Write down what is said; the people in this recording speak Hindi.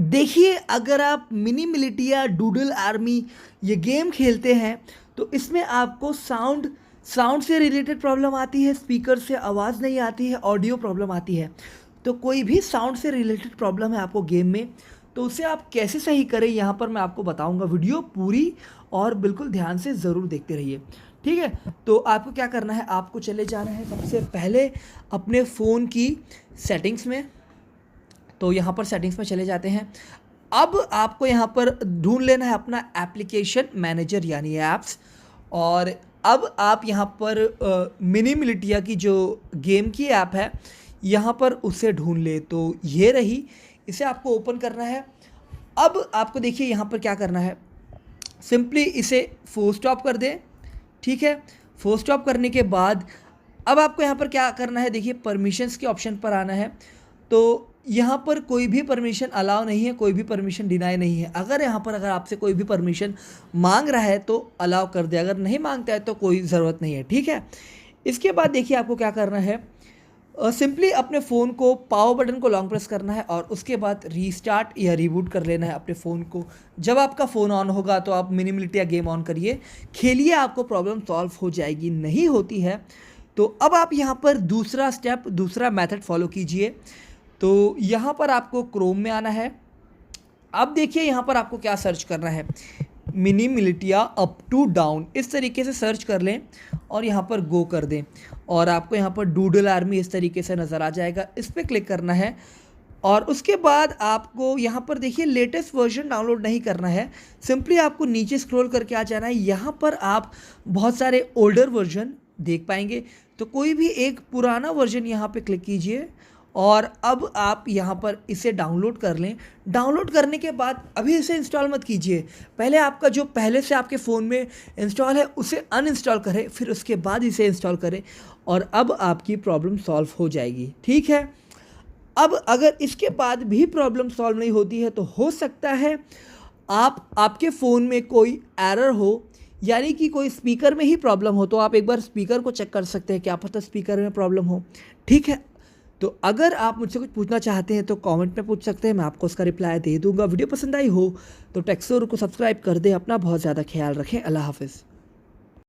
देखिए, अगर आप मिनी मिलिटिया डूडल आर्मी ये गेम खेलते हैं तो इसमें आपको साउंड साउंड से रिलेटेड प्रॉब्लम आती है, स्पीकर से आवाज़ नहीं आती है, ऑडियो प्रॉब्लम आती है। तो कोई भी साउंड से रिलेटेड प्रॉब्लम है आपको गेम में, तो उसे आप कैसे सही करें यहाँ पर मैं आपको बताऊँगा। वीडियो पूरी और बिल्कुल ध्यान से ज़रूर देखते रहिए, ठीक है। तो आपको क्या करना है, आपको चले जाना है सबसे पहले अपने फ़ोन की सेटिंग्स में। तो यहाँ पर सेटिंग्स में चले जाते हैं। अब आपको यहाँ पर ढूंढ लेना है अपना एप्लीकेशन मैनेजर यानी ऐप्स। और अब आप यहाँ पर मिनी मिलिटिया की जो गेम की ऐप है यहाँ पर उसे ढूंढ ले, तो ये रही। इसे आपको ओपन करना है। अब आपको देखिए यहाँ पर क्या करना है, सिंपली इसे फोर्स स्टॉप कर दें, ठीक है। फोर्स स्टॉप करने के बाद अब आपको यहाँ पर क्या करना है, देखिए परमिशंस के ऑप्शन पर आना है। तो यहाँ पर कोई भी परमिशन अलाउ नहीं है, कोई भी परमिशन डिनाई नहीं है। अगर यहाँ पर अगर आपसे कोई भी परमिशन मांग रहा है तो अलाउ कर दे, अगर नहीं मांगता है तो कोई ज़रूरत नहीं है, ठीक है। इसके बाद देखिए आपको क्या करना है, सिंपली अपने फ़ोन को पावर बटन को लॉन्ग प्रेस करना है और उसके बाद रीस्टार्ट या रीबूट कर लेना है अपने फ़ोन को। जब आपका फ़ोन ऑन होगा तो आप मिनी मिलिटिया गेम ऑन करिए, खेलिए, आपको प्रॉब्लम सॉल्व हो जाएगी। नहीं होती है तो अब आप यहाँ पर दूसरा स्टेप, दूसरा मेथड फॉलो कीजिए। तो यहाँ पर आपको क्रोम में आना है। अब देखिए यहाँ पर आपको क्या सर्च करना है, mini militia up to down, इस तरीके से सर्च कर लें और यहाँ पर गो कर दें और आपको यहाँ पर डूडल आर्मी इस तरीके से नज़र आ जाएगा। इस पर क्लिक करना है और उसके बाद आपको यहाँ पर देखिए लेटेस्ट वर्जन डाउनलोड नहीं करना है, सिंपली आपको नीचे स्क्रॉल करके आ जाना है। यहाँ पर आप बहुत सारे ओल्डर वर्जन देख पाएंगे, तो कोई भी एक पुराना वर्जन यहाँ पे क्लिक कीजिए और अब आप यहाँ पर इसे डाउनलोड कर लें। डाउनलोड करने के बाद अभी इसे इंस्टॉल मत कीजिए, पहले आपका जो पहले से आपके फ़ोन में इंस्टॉल है उसे अनइंस्टॉल करें, फिर उसके बाद इसे इंस्टॉल करें और अब आपकी प्रॉब्लम सॉल्व हो जाएगी, ठीक है। अब अगर इसके बाद भी प्रॉब्लम सॉल्व नहीं होती है तो हो सकता है आपके फ़ोन में कोई एरर हो, यानी कि कोई स्पीकर में ही प्रॉब्लम हो। तो आप एक बार स्पीकर को चेक कर सकते हैं, क्या पता स्पीकर में प्रॉब्लम हो, ठीक है। तो अगर आप मुझसे कुछ पूछना चाहते हैं तो कमेंट में पूछ सकते हैं, मैं आपको उसका रिप्लाई दे दूंगा। वीडियो पसंद आई हो तो टेक्सोर को सब्सक्राइब कर दें। अपना बहुत ज़्यादा ख्याल रखें। अल्लाह हाफिज़।